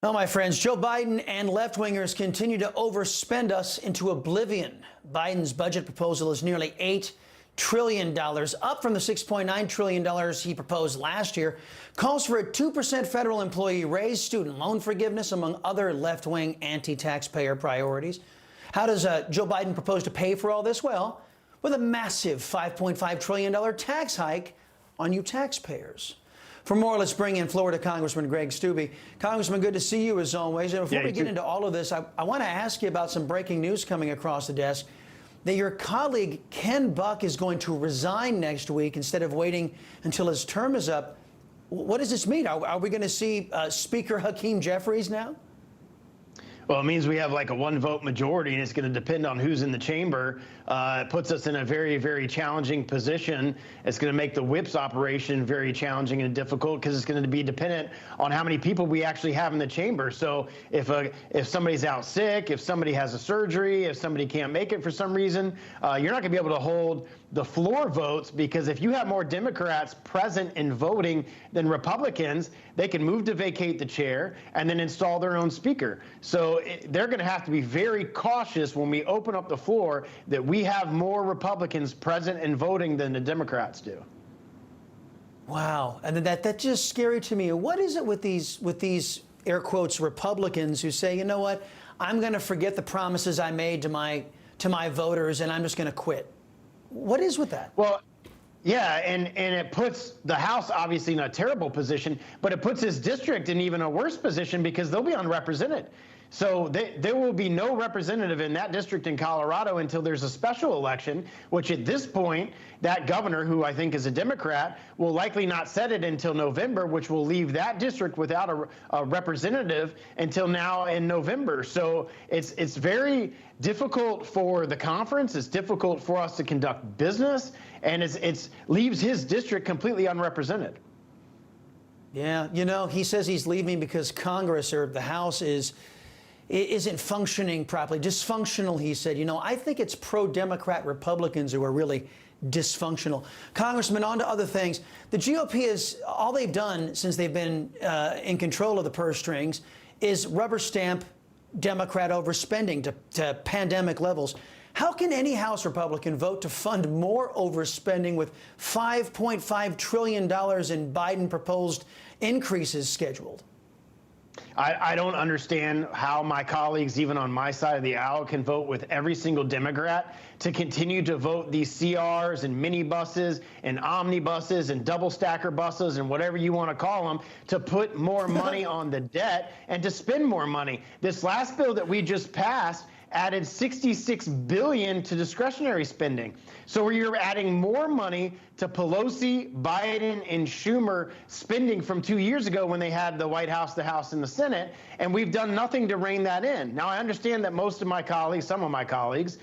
Well, my friends, Joe Biden and left-wingers continue to overspend us into oblivion. Biden's budget proposal is nearly $8 trillion, up from the $6.9 trillion he proposed last year. Calls for a 2% federal employee raise, student loan forgiveness, among other left-wing anti-taxpayer priorities. How does Joe Biden propose to pay for all this? Well, with a massive $5.5 trillion tax hike on you taxpayers. For more, let's bring in Florida Congressman Greg Steube. Congressman, good to see you as always. And before we get into all of this, I want to ask you about some breaking news coming across the desk, that your colleague Ken Buck is going to resign next week instead of waiting until his term is up. What does this mean? Are we going to see Speaker Hakeem Jeffries now? Well, it means we have like a one-vote majority, and it's going to depend on who's in the chamber. It puts us in a very, very challenging position. It's going to make the whips operation very challenging and difficult because it's going to be dependent on how many people we actually have in the chamber. So if somebody's out sick, if somebody has a surgery, if somebody can't make it for some reason, you're not going to be able to hold the floor votes, because if you have more Democrats present and voting than Republicans, they can move to vacate the chair and then install their own speaker. So they're going to have to be very cautious when we open up the floor that we have more Republicans present and voting than the Democrats do. Wow. And that's just scary to me. What is it with these air quotes Republicans who say, you know what, I'm going to forget the promises I made to my voters and I'm just going to quit? What is with that? Well, yeah, and it puts the House obviously in a terrible position, but it puts his district in even a worse position because they'll be unrepresented. So there will be no representative in that district in Colorado until there's a special election, which at this point, that governor, who I think is a Democrat, will likely not set it until November, which will leave that district without a representative until now in November. So it's very difficult for the conference. It's difficult for us to conduct business, and it leaves his district completely unrepresented. Yeah, you know, he says he's leaving because Congress or the House isn't functioning properly. Dysfunctional, he said. You know, I think it's pro-Democrat Republicans who are really dysfunctional. Congressman, on to other things. The GOP is, all they've done since they've been in control of the purse strings is rubber stamp Democrat overspending to pandemic levels. How can any House Republican vote to fund more overspending with $5.5 trillion in Biden proposed increases scheduled? I don't understand how my colleagues, even on my side of the aisle, can vote with every single Democrat to continue to vote these CRs and minibuses and omnibuses and double stacker buses and whatever you want to call them, to put more money on the debt and to spend more money. This last bill that we just passed added $66 billion to discretionary spending. So you're adding more money to Pelosi, Biden, and Schumer spending from 2 years ago when they had the White House, the House, and the Senate, and we've done nothing to rein that in. Now, I understand that most of my colleagues, some of my colleagues,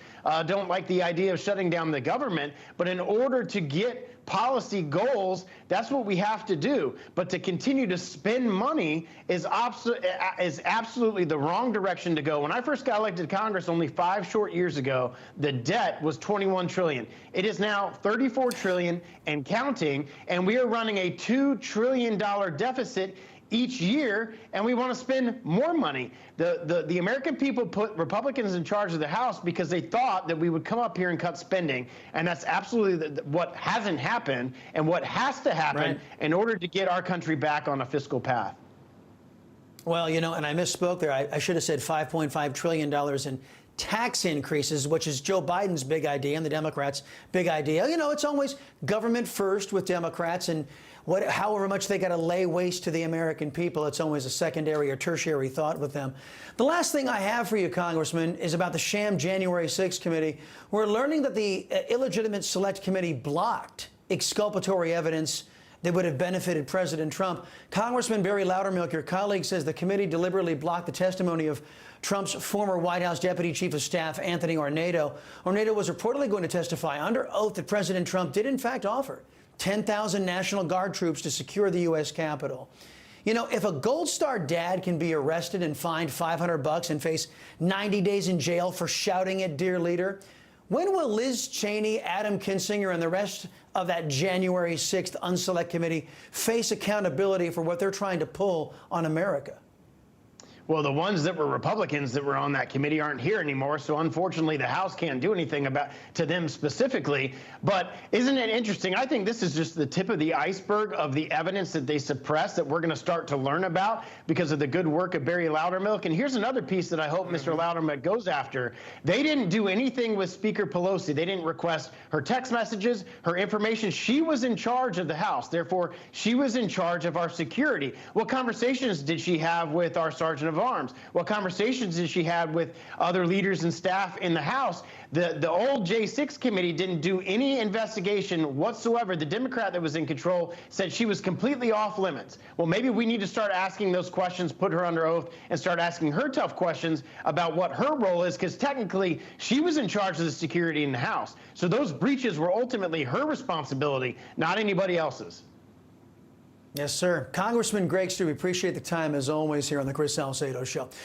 don't like the idea of shutting down the government, but in order to get policy goals, that's what we have to do. But to continue to spend money is absolutely the wrong direction to go. When I first got elected to Congress only 5 short years ago, the debt was $21 trillion. It is now $34 trillion and counting, and we are running a $2 trillion deficit each year, and we want to spend more money. The American people put Republicans in charge of the House because they thought that we would come up here and cut spending, and that's absolutely what hasn't happened and what has to happen in order to get our country back on a fiscal path. Well, you know, and I misspoke there. I should have said $5.5 trillion in tax increases, which is Joe Biden's big idea and the Democrats' big idea. You know, it's always government first with Democrats, and however much they got to lay waste to the American people, it's always a secondary or tertiary thought with them. The last thing I have for you, Congressman, is about the sham January 6th committee. We're learning that the illegitimate select committee blocked exculpatory evidence that would have benefited President Trump. Congressman Barry Loudermilk, your colleague, says the committee deliberately blocked the testimony of Trump's former White House Deputy Chief of Staff, Anthony Ornato. Ornato was reportedly going to testify under oath that President Trump did, in fact, offer 10,000 National Guard troops to secure the U.S. Capitol. You know, if a Gold Star dad can be arrested and fined $500 and face 90 days in jail for shouting at dear leader, when will Liz Cheney, Adam Kinzinger, and the rest of that January 6th Unselect Committee face accountability for what they're trying to pull on America? Well, the ones that were Republicans that were on that committee aren't here anymore, so unfortunately the House can't do anything to them specifically. But isn't it interesting? I think this is just the tip of the iceberg of the evidence that they suppressed that we're going to start to learn about because of the good work of Barry Loudermilk. And here's another piece that I hope Mr. Loudermilk goes after. They didn't do anything with Speaker Pelosi. They didn't request her text messages, her information. She was in charge of the House. Therefore, she was in charge of our security. What conversations did she have with our Sergeant of Arms? What conversations did she have with other leaders and staff in the House? The old J6 committee didn't do any investigation whatsoever. The Democrat that was in control said she was completely off limits. Well, maybe we need to start asking those questions, put her under oath, and start asking her tough questions about what her role is, because technically she was in charge of the security in the House. So those breaches were ultimately her responsibility, not anybody else's. Yes, sir. Congressman Greg Stew, we appreciate the time as always here on the Chris Salcedo Show.